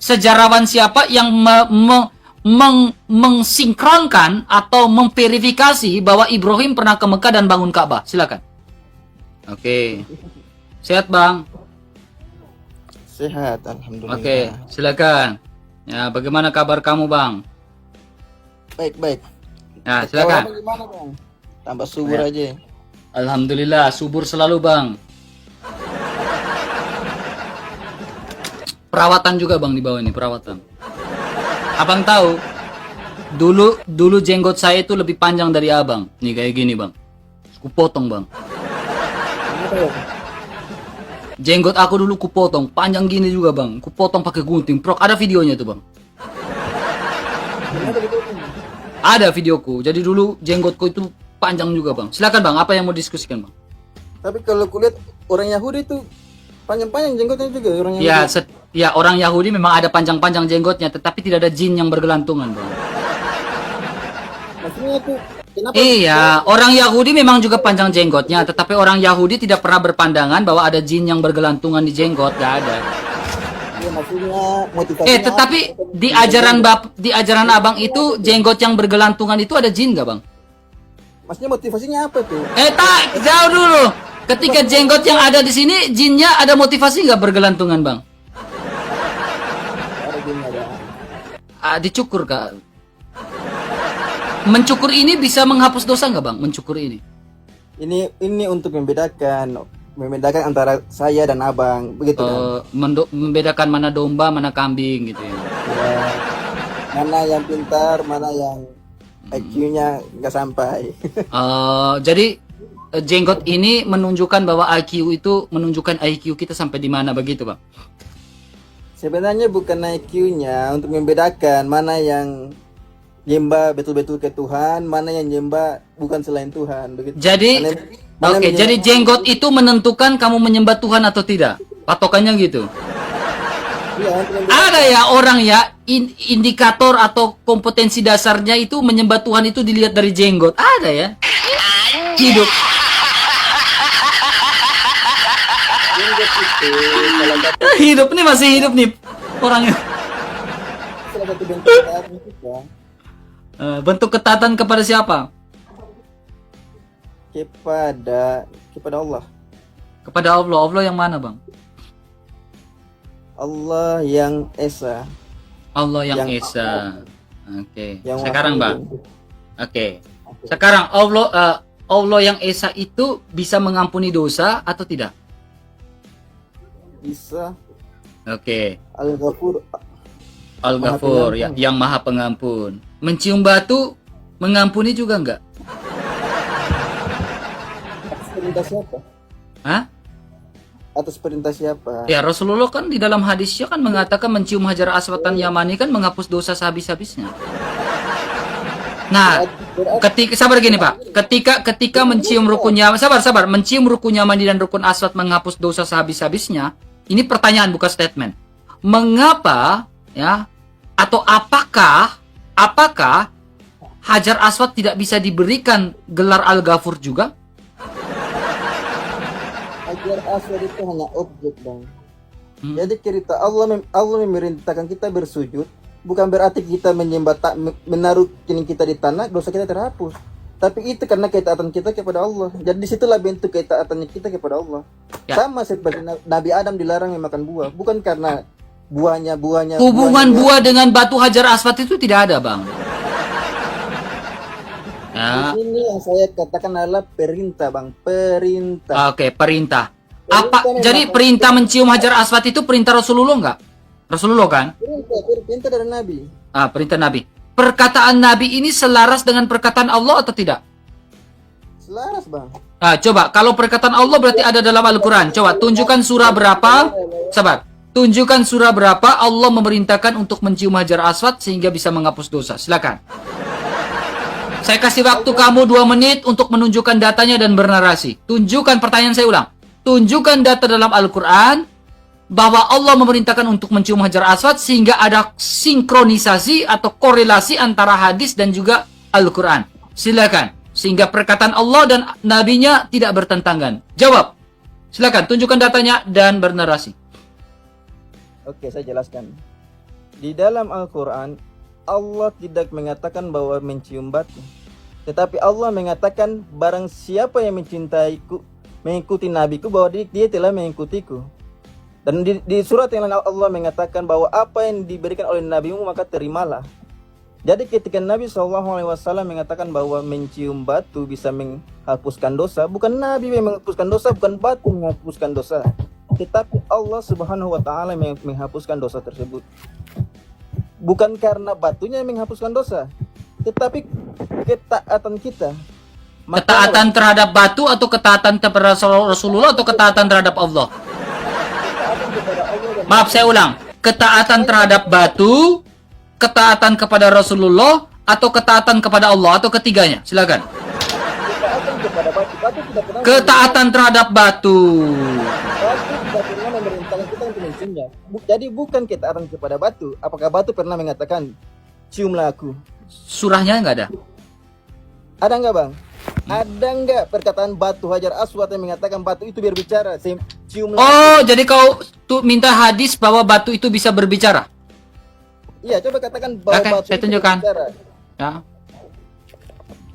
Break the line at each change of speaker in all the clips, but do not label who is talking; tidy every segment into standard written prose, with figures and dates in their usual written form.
sejarawan siapa yang mengsinkronkan atau memverifikasi bahwa Ibrahim pernah ke Mekah dan bangun Ka'bah? Silakan. Oke. Sehat, Bang?
Sehat, alhamdulillah.
Oke, silakan. Ya, bagaimana kabar kamu, Bang?
Baik.
Nah,
Kalau
silakan.
abang gimana, Bang? Tambah subur
Ya.
aja.
Alhamdulillah, subur selalu, Bang. Perawatan juga, Bang, di bawah ini, perawatan. Abang tahu, dulu jenggot saya itu lebih panjang dari Abang. Nih kayak gini, Bang. Kupotong, Bang.
Kenapa, Bang?
Jenggot aku dulu kupotong, panjang gini juga, Bang. Kupotong pakai gunting, prok. Ada videonya tuh, Bang.
Kenapa gitu, Bang?
Ada videoku. Jadi dulu jenggotku itu panjang juga, Bang. Silakan, Bang. Apa yang mau diskusikan, Bang?
Tapi kalau kulihat orang Yahudi itu panjang-panjang jenggotnya juga orang Yahudi.
Ya, orang Yahudi memang ada panjang-panjang jenggotnya, tetapi tidak ada jin yang bergelantungan, Bang.
Maksudnya tuh kenapa?
Iya, orang Yahudi memang juga panjang jenggotnya, tetapi orang Yahudi tidak pernah berpandangan bahwa ada jin yang bergelantungan di jenggot, gak ada.
Ya, maksudnya motivasinya
Tetapi di ajaran Abang itu jenggot yang bergelantungan itu ada jin gak, Bang?
Maksudnya motivasinya apa tuh?
Tak, jauh dulu. Ketika jenggot yang ada di sini, jinnya ada motivasi nggak bergelantungan, Bang?
Ada gini ada.
Dicukur, Kak. Mencukur ini bisa menghapus dosa nggak, Bang? Mencukur ini.
Ini untuk membedakan antara saya dan abang, begitu kan?
Membedakan mana domba, mana kambing gitu ya.
Ya, mana yang pintar, mana yang IQ-nya nggak sampai.
Jadi jenggot ini menunjukkan bahwa IQ itu menunjukkan IQ kita sampai di mana begitu, Bang?
Sebenarnya bukan IQ-nya, untuk membedakan mana yang nyembah betul-betul ke Tuhan, mana yang nyembah bukan selain Tuhan, begitu.
Jadi, jadi jenggot itu menentukan kamu menyembah Tuhan atau tidak? Patokannya gitu.
Iya,
Ada ya orang ya indikator atau kompetensi dasarnya itu menyembah Tuhan itu dilihat dari jenggot. Ada ya. Hidup.
jenggot itu salah satu
Hidup nih masih hidup nih orangnya.
bentuk ketaatan kita
Bentuk ketaatan kepada siapa?
kepada Allah.
Kepada Allah. Allah yang mana, Bang?
Allah yang Esa.
Allah yang
Yang
Esa. Oke.
Yang
Sekarang,
Wahid.
Bang. Oke. Sekarang Allah yang Esa itu bisa mengampuni dosa atau tidak?
Bisa.
Oke.
Al-Ghafur.
Al-Ghafur, ya, yang Maha Pengampun. Mencium batu mengampuni juga enggak?
Atas perintah siapa?
Hah?
Atas perintah siapa?
Ya, Rasulullah kan di dalam hadisnya kan mengatakan mencium Hajar Aswad dan Yamani kan menghapus dosa sehabis-habisnya. Nah, sabar gini, Pak. Ketika mencium rukun Yamani, sabar, mencium rukun Yamani dan rukun Aswad menghapus dosa sehabis-habisnya. Ini pertanyaan bukan statement. Mengapa ya? Atau apakah Hajar Aswad tidak bisa diberikan gelar Al-Ghafur juga?
Hajar Aswad itu hanya objek, Bang. Jadi cerita Allah memerintahkan kita bersujud, bukan berarti kita menaruh kini kita di tanah, dosa kita terhapus. Tapi itu karena ketaatan kita kepada Allah. Jadi disitulah bentuk ketaatannya kita kepada Allah.
Ya.
Sama seperti Nabi Adam dilarang memakan buah, bukan karena buahnya.
Hubungan buah dengan batu Hajar Aswad itu tidak ada, Bang. Ya.
Ini yang saya katakan adalah perintah, Bang. Perintah.
Oke, perintah. Jadi perintah mencium Hajar Aswad itu perintah Rasulullah enggak? Rasulullah kan?
Perintah dari Nabi.
Perintah Nabi. Perkataan Nabi ini selaras dengan perkataan Allah atau tidak?
Selaras, Bang.
Coba, kalau perkataan Allah berarti ada dalam Al-Quran. Coba, tunjukkan surah berapa. Sabar. Tunjukkan surah berapa Allah memerintahkan untuk mencium Hajar Aswad sehingga bisa menghapus dosa. Silakan. Saya kasih waktu kamu 2 menit untuk menunjukkan datanya dan bernarasi. Tunjukkan, pertanyaan saya ulang. Tunjukkan data dalam Al-Quran bahwa Allah memerintahkan untuk mencium Hajar Aswad sehingga ada sinkronisasi atau korelasi antara hadis dan juga Al-Quran. Silakan. Sehingga perkataan Allah dan Nabi-Nya tidak bertentangan. Jawab. Silakan, tunjukkan datanya dan bernarasi.
Oke, saya jelaskan. Di dalam Al-Quran, Allah tidak mengatakan bahwa mencium batu. Tetapi Allah mengatakan barang siapa yang mencintaiku, mengikuti nabiku, bahwa dia telah mengikutiku. Dan di surat yang lain Allah mengatakan bahwa apa yang diberikan oleh nabimu maka terimalah. Jadi ketika Nabi SAW mengatakan bahwa mencium batu bisa menghapuskan dosa, bukan Nabi yang menghapuskan dosa, bukan batu yang menghapuskan dosa, tetapi Allah Subhanahu wa Ta'ala yang menghapuskan dosa tersebut. Bukan karena batunya yang menghapuskan dosa, tetapi ketaatan kita.
Ketaatan terhadap batu atau ketaatan kepada Rasulullah atau ketaatan terhadap Allah? Maaf, saya ulang. Ketaatan terhadap batu, ketaatan kepada Rasulullah, atau ketaatan kepada Allah, atau ketiganya? Silakan.
Ketaatan kepada batu. Batu tidak pernah
Ketaatan terhadap batu.
Batu tidak pernah memerintahkan kita untuk menciumnya. Jadi bukan ketaatan kepada batu. Apakah batu pernah mengatakan, ciumlah aku?
Surahnya nggak ada.
Ada nggak bang? Ada nggak perkataan batu Hajar Aswad yang mengatakan batu itu berbicara? Ciumlah aku.
Oh, jadi kau tuh minta hadis bahwa batu itu bisa berbicara?
Iya, coba katakan bahwa
Oke,
batu
saya
itu
tunjukkan.
berbicara.
Ya.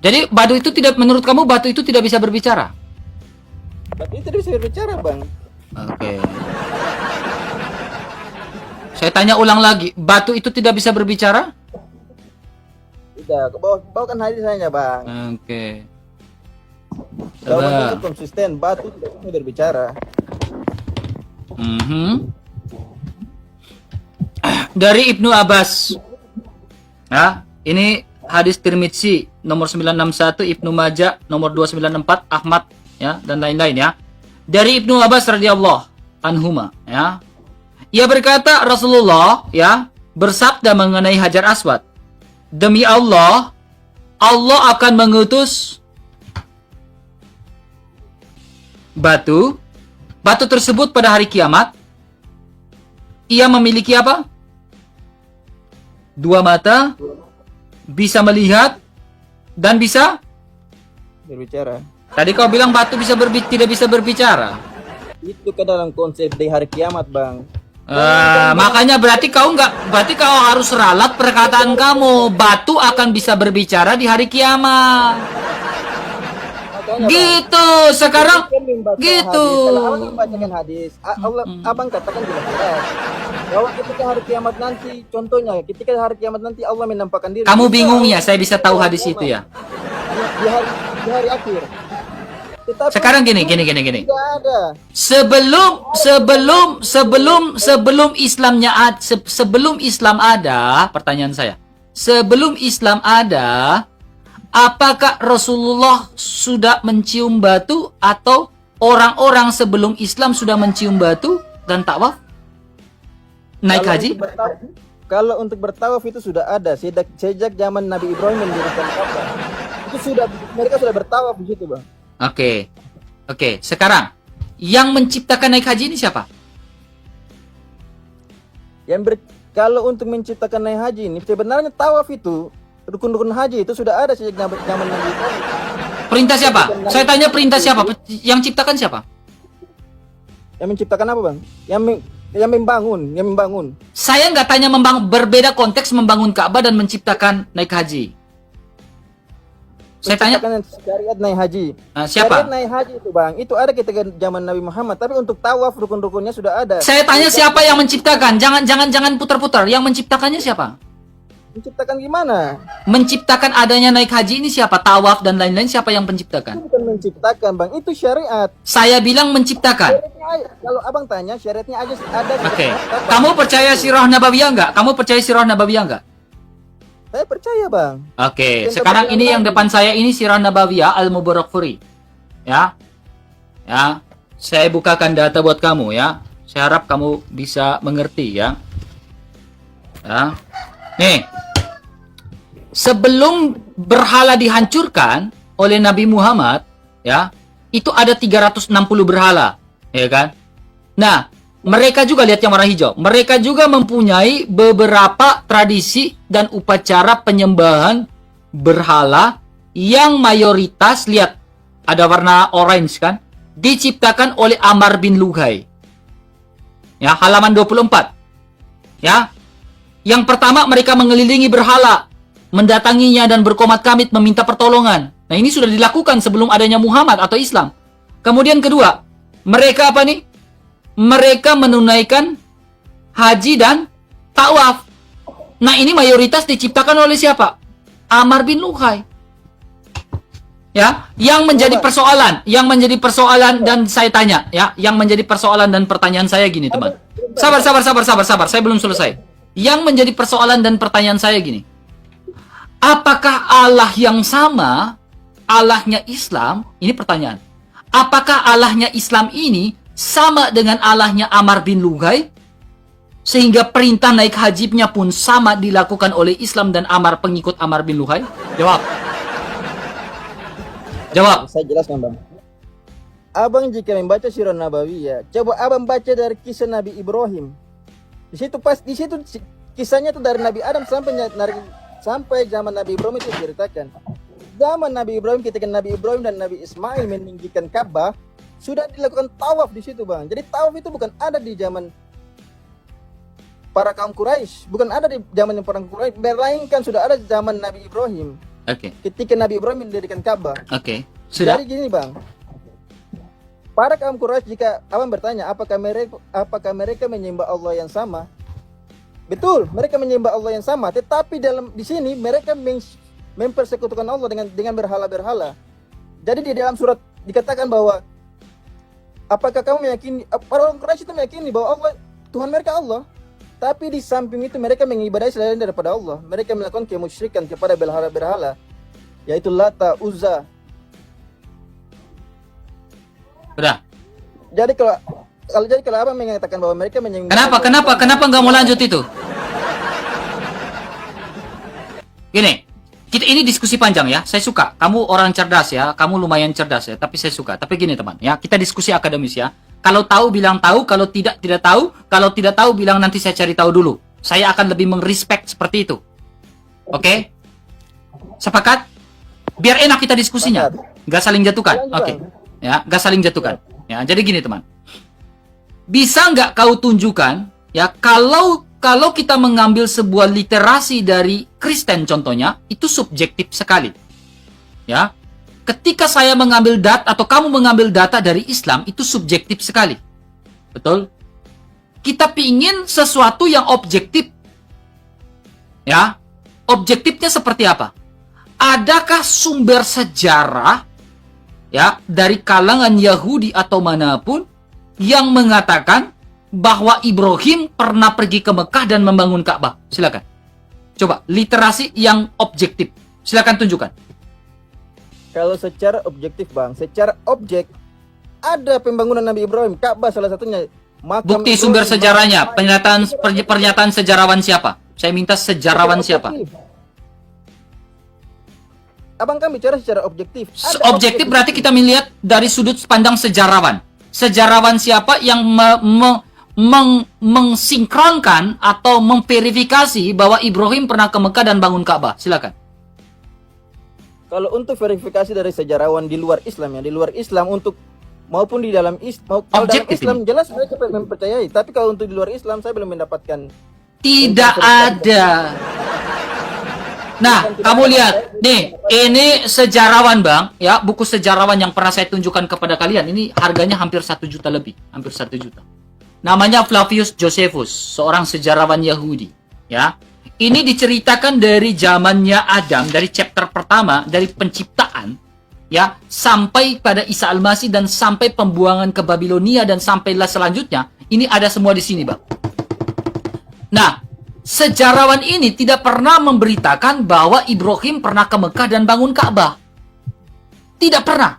Jadi batu itu tidak, menurut kamu batu itu tidak bisa berbicara?
Batu itu bisa berbicara bang.
Oke. Saya tanya ulang lagi, batu itu tidak bisa berbicara?
Tidak, bawakan hadis saja bang.
Oke.
Jawabannya
Coba.
konsisten, batu tidak bisa berbicara.
Dari Ibnu Abbas. Ya, ini hadis Tirmidzi nomor 961, Ibnu Majah nomor 294, Ahmad ya dan lain-lain ya. Dari Ibnu Abbas radhiyallahu anhuma ya. Ia berkata Rasulullah ya bersabda mengenai Hajar Aswad. Demi Allah, Allah akan mengutus batu tersebut pada hari kiamat. Ia memiliki apa? 2 mata, bisa melihat, dan bisa
Berbicara.
Tadi kau bilang batu tidak bisa berbicara.
Itu ke dalam konsep di hari kiamat bang.
Makanya berarti kau harus ralat perkataan kamu. Batu akan bisa berbicara di hari kiamat.
Makanya,
Gitu.
Bang,
Sekarang
kan membaca
gitu.
hadis. Kalau abang membacakan hadis, Allah, abang katakan jelas-jelas bahwa ketika hari kiamat nanti, contohnya ketika hari kiamat nanti Allah menampakkan diri.
Kamu bingung ya, saya bisa tahu hadis itu ya.
Di hari akhir. Tetapi
Sekarang gini.
tidak ada.
Sebelum Islam ada, pertanyaan saya. Sebelum Islam ada, apakah Rasulullah sudah mencium batu atau orang-orang sebelum Islam sudah mencium batu dan tawaf? Naik
Kalau
haji?
Kalau untuk bertawaf itu sudah ada sejak zaman Nabi Ibrahim mendirikan Ka'bah. Itu mereka sudah bertawaf di situ, Bang.
Oke. Sekarang yang menciptakan naik haji ini siapa?
Kalau untuk menciptakan naik haji ini sebenarnya tawaf itu rukun-rukun haji itu sudah ada sejak zaman Nabi Ibrahim.
Perintah siapa? Saya tanya perintah siapa? Yang ciptakan siapa?
Yang menciptakan apa, Bang? Yang membangun.
Saya nggak tanya berbeda konteks membangun Ka'bah dan menciptakan naik haji. Saya tanya
syariat naik haji.
Siapa?
Syariat naik haji itu, Bang. Itu ada ketika zaman Nabi Muhammad, tapi untuk tawaf rukun-rukunnya sudah ada.
Saya tanya siapa yang menciptakan? Jangan putar-putar. Yang menciptakannya siapa?
Menciptakan gimana?
Menciptakan adanya naik haji ini siapa? Tawaf dan lain-lain siapa yang menciptakan?
Itu bukan menciptakan, Bang. Itu syariat.
Saya bilang menciptakan.
Kalau abang tanya, syariatnya aja ada.
Oke. Kamu percaya sirah nabawiyah enggak?
Saya percaya, Bang.
Oke. Sekarang ini yang depan saya ini sirah nabawiyah Al-Mubarakfuri. Ya. Saya bukakan data buat kamu ya. Saya harap kamu bisa mengerti ya. Nih. Sebelum berhala dihancurkan oleh Nabi Muhammad, ya, itu ada 360 berhala, ya kan? Nah, mereka juga lihat yang warna hijau. Mereka juga mempunyai beberapa tradisi dan upacara penyembahan berhala yang mayoritas, lihat, ada warna orange kan? Diciptakan oleh Amr bin Lughai. Ya, halaman 24. Ya. Yang pertama, mereka mengelilingi berhala, mendatanginya dan berkomat kamit meminta pertolongan. Nah, ini sudah dilakukan sebelum adanya Muhammad atau Islam. Kemudian kedua, mereka apa nih? Mereka menunaikan haji dan tawaf. Nah, ini mayoritas diciptakan oleh siapa? Amr bin Luhai. Ya, yang menjadi persoalan dan saya tanya, ya, yang menjadi persoalan dan pertanyaan saya gini, teman. Sabar. Saya belum selesai. Yang menjadi persoalan dan pertanyaan saya gini. Apakah Allah yang sama, Allahnya Islam, ini pertanyaan. Apakah Allahnya Islam ini sama dengan Allahnya Amr bin Luhai? Sehingga perintah naik hajinya pun sama dilakukan oleh Islam dan Amr, pengikut Amr bin Luhai? Jawab.
Saya jelaskan, Bang. Abang jika membaca Sirah Nabawiyah, coba abang baca dari kisah Nabi Ibrahim. Di situ kisahnya itu dari Nabi Adam sampai zaman Nabi Ibrahim itu diceritakan. Zaman Nabi Ibrahim, ketika Nabi Ibrahim dan Nabi Ismail meninggikan Ka'bah, sudah dilakukan tawaf di situ, Bang. Jadi tawaf itu bukan ada di zaman para kaum Quraisy, bukan ada di zaman para kaum Quraisy, melainkan sudah ada di zaman Nabi Ibrahim.
Oke.
Ketika Nabi Ibrahim mendirikan Ka'bah.
Oke. Sudah.
Jadi gini, Bang. Para kaum Quraisy, jika abang bertanya apakah mereka menyembah Allah yang sama? Betul, mereka menyembah Allah yang sama, tetapi di sini mereka mempersekutukan Allah dengan berhala-berhala. Jadi di dalam surat dikatakan bahwa apakah kamu meyakini, para orang Quraisy itu meyakini bahwa Allah Tuhan mereka Allah, tapi di samping itu mereka mengibadahi selain daripada Allah. Mereka melakukan kemusyrikan kepada berhala-berhala, yaitu Lata, Uzza.
Sudah.
Jadi kalau abang mengatakan bahwa mereka menyembah
Kenapa nggak mau lanjut itu? Gini, ini diskusi panjang ya. Saya suka. Kamu orang cerdas ya. Kamu lumayan cerdas ya. Tapi saya suka. Tapi gini teman ya. Kita diskusi akademis ya. Kalau tahu bilang tahu. Kalau tidak tahu. Kalau tidak tahu bilang nanti saya cari tahu dulu. Saya akan lebih mengrespect seperti itu. Oke? Sepakat? Biar enak kita diskusinya. Nggak saling jatuhkan. Oke. Ya, nggak saling jatuhkan. Ya, jadi gini teman. Bisa nggak kau tunjukkan ya kalau kita mengambil sebuah literasi dari Kristen contohnya itu subjektif sekali. Ya. Ketika saya mengambil data atau kamu mengambil data dari Islam itu subjektif sekali. Betul? Kita pingin sesuatu yang objektif. Ya. Objektifnya seperti apa? Adakah sumber sejarah ya dari kalangan Yahudi atau manapun yang mengatakan bahwa Ibrahim pernah pergi ke Mekah dan membangun Ka'bah? Silakan. Coba literasi yang objektif. Silakan tunjukkan.
Kalau secara objektif, Bang, secara objek ada pembangunan Nabi Ibrahim, Ka'bah salah satunya.
Bukti sumber sejarahnya, pernyataan sejarawan siapa? Saya minta sejarawan siapa?
Abang kan bicara secara objektif.
Objektif berarti kita melihat dari sudut pandang sejarawan. Sejarawan siapa yang mengsinkronkan atau memverifikasi bahwa Ibrahim pernah ke Mekah dan bangun Ka'bah? Silakan.
Kalau untuk verifikasi dari sejarawan di luar Islam ya, di luar Islam untuk maupun di dalam Islam, Islam jelas mereka mempercayai. Tapi kalau untuk di luar Islam saya belum mendapatkan.
Tidak ada. Nah, kamu lihat, nih, ini sejarawan Bang, ya, buku sejarawan yang pernah saya tunjukkan kepada kalian, ini harganya hampir 1 juta lebih, hampir 1 juta. Namanya Flavius Josephus, seorang sejarawan Yahudi, ya. Ini diceritakan dari zamannya Adam, dari chapter pertama, dari penciptaan, ya, sampai pada Isa Al-Masih dan sampai pembuangan ke Babilonia dan sampailah selanjutnya, ini ada semua di sini, Bang. Nah, sejarawan ini tidak pernah memberitakan bahwa Ibrahim pernah ke Mekah dan bangun Ka'bah. Tidak pernah.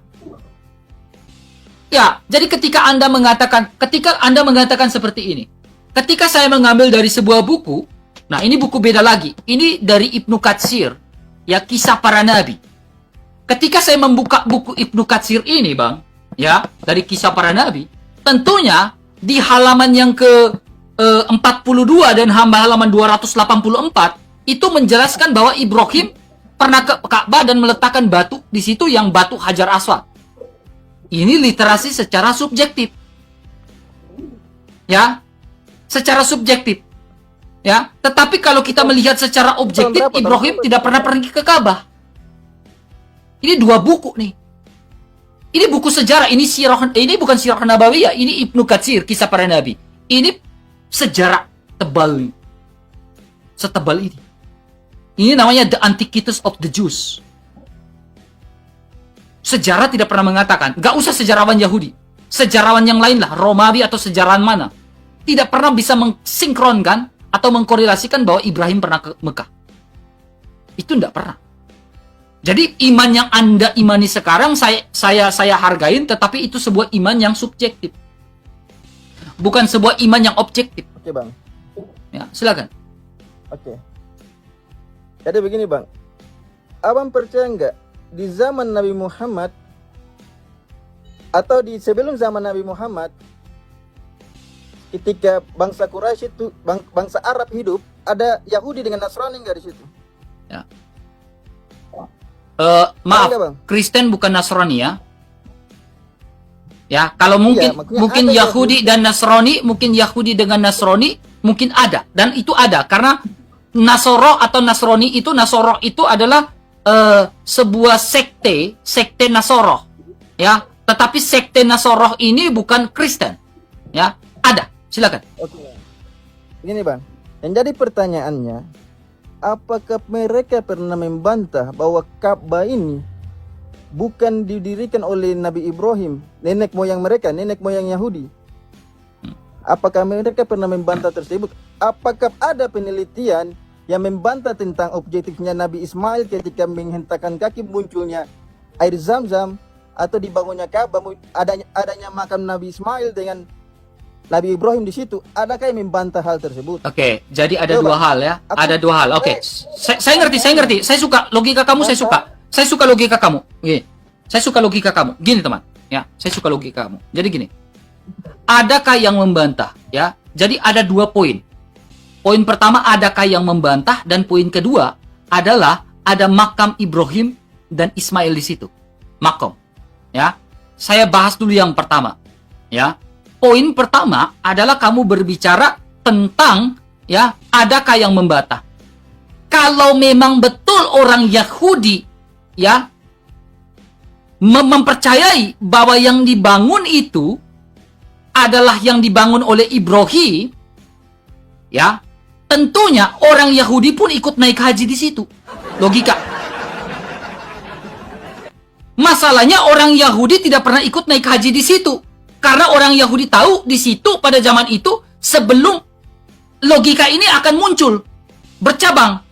Ya, jadi ketika Anda mengatakan seperti ini, ketika saya mengambil dari sebuah buku, nah ini buku beda lagi. Ini dari Ibnu Katsir, ya, Kisah Para Nabi. Ketika saya membuka buku Ibnu Katsir ini, Bang, ya, dari Kisah Para Nabi, tentunya di halaman yang ke 42 dan halaman 284 itu menjelaskan bahwa Ibrahim pernah ke Ka'bah dan meletakkan batu di situ yang batu Hajar Aswad. Ini literasi secara subjektif. Ya. Secara subjektif. Ya, tetapi kalau kita melihat secara objektif,
berapa?
Ibrahim tidak pernah pergi ke Ka'bah. Ini dua buku nih. Ini buku sejarah, ini bukan sirah nabawiyah, ini Ibnu Katsir, kisah para nabi. Ini sejarah tebal nih. Setebal ini. Ini namanya The Antiquities of the Jews. Sejarah tidak pernah mengatakan, gak usah sejarawan Yahudi. Sejarawan yang lain lah, Romawi atau sejarawan mana. Tidak pernah bisa mensinkronkan atau mengkorelasikan bahwa Ibrahim pernah ke Mekah. Itu tidak pernah. Jadi iman yang Anda imani sekarang saya hargain, tetapi itu sebuah iman yang subjektif. Bukan sebuah iman yang objektif.
Oke, Bang.
Ya, silakan.
Oke. Jadi begini, Bang. Abang percaya nggak di zaman Nabi Muhammad atau di sebelum zaman Nabi Muhammad, ketika bangsa Quraisy itu, bangsa Arab hidup, ada Yahudi dengan Nasrani nggak di situ?
Ya. Maaf,
Ada, Bang?
Kristen bukan Nasrani ya. Ya, kalau mungkin
maksudnya
mungkin
ada
Yahudi dan Nasrani, mungkin Yahudi dengan Nasrani mungkin ada, dan itu ada karena Nasoro atau Nasrani itu, Nasoro itu adalah sebuah sekte Nasoro, ya. Tetapi sekte Nasoro ini bukan Kristen, ya. Ada, silakan.
Oke. Begini, Bang. Yang jadi pertanyaannya, apakah mereka pernah membantah bahwa Ka'bah ini bukan didirikan oleh Nabi Ibrahim, nenek moyang mereka, nenek moyang Yahudi? Apakah mereka pernah membantah tersebut? Apakah ada penelitian yang membantah tentang objektifnya Nabi Ismail ketika menghentakkan kaki munculnya air Zam-Zam, atau dibangunnya Ka'bah, adanya makam Nabi Ismail dengan Nabi Ibrahim di situ? Adakah yang membantah hal tersebut?
Oke, jadi ada
Coba.
dua hal ya. Ada dua hal. Oke. Saya ngerti. Saya suka logika kamu, saya suka. Saya suka logika kamu. Gini. Saya suka logika kamu. Gini, teman. Ya, saya suka logika kamu. Jadi gini. Adakah yang membantah, ya? Jadi ada dua poin. Poin pertama, adakah yang membantah, dan poin kedua adalah ada makam Ibrahim dan Ismail di situ. Makam. Ya. Saya bahas dulu yang pertama. Ya. Poin pertama adalah kamu berbicara tentang, ya, adakah yang membantah. Kalau memang betul orang Yahudi, ya, mempercayai bahwa yang dibangun itu adalah yang dibangun oleh Ibrahim, ya, tentunya orang Yahudi pun ikut naik haji di situ. Logika. Masalahnya orang Yahudi tidak pernah ikut naik haji di situ. Karena orang Yahudi tahu di situ pada zaman itu sebelum logika ini akan muncul, bercabang.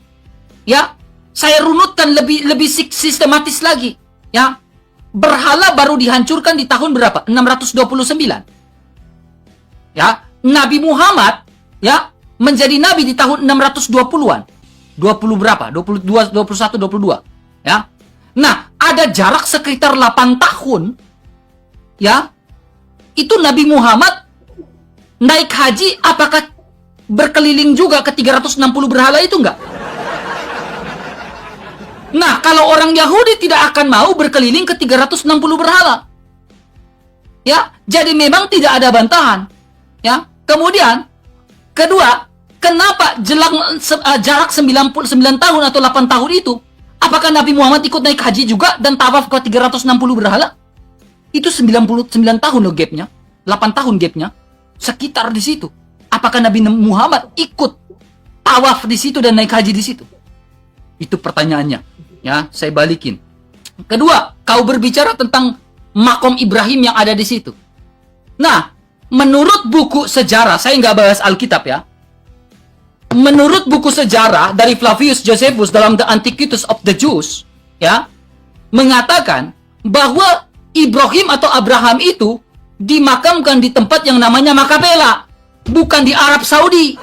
Ya, saya runutkan lebih sistematis lagi. Ya, berhala baru dihancurkan di tahun berapa? 629. Ya, Nabi Muhammad, ya, menjadi nabi di tahun 620-an. 20 berapa? 22, 21, 22. Ya. Nah, ada jarak sekitar 8 tahun. Ya. Itu Nabi Muhammad naik haji, apakah berkeliling juga ke 360 berhala itu enggak? Nah, kalau orang Yahudi tidak akan mau berkeliling ke 360 berhala. Ya, jadi memang tidak ada bantahan. Ya, kemudian kedua, kenapa jarak 99 tahun atau 8 tahun itu? Apakah Nabi Muhammad ikut naik haji juga dan tawaf ke 360 berhala? Itu 99 tahun loh gapnya. 8 tahun gapnya. Sekitar di situ. Apakah Nabi Muhammad ikut tawaf di situ dan naik haji di situ? Itu pertanyaannya. Ya, saya balikin. Kedua, kau berbicara tentang makom Ibrahim yang ada di situ. Nah, menurut buku sejarah, saya nggak bahas Alkitab ya. Menurut buku sejarah dari Flavius Josephus dalam The Antiquities of the Jews, ya, mengatakan bahwa Ibrahim atau Abraham itu dimakamkan di tempat yang namanya Makapela, bukan di Arab Saudi.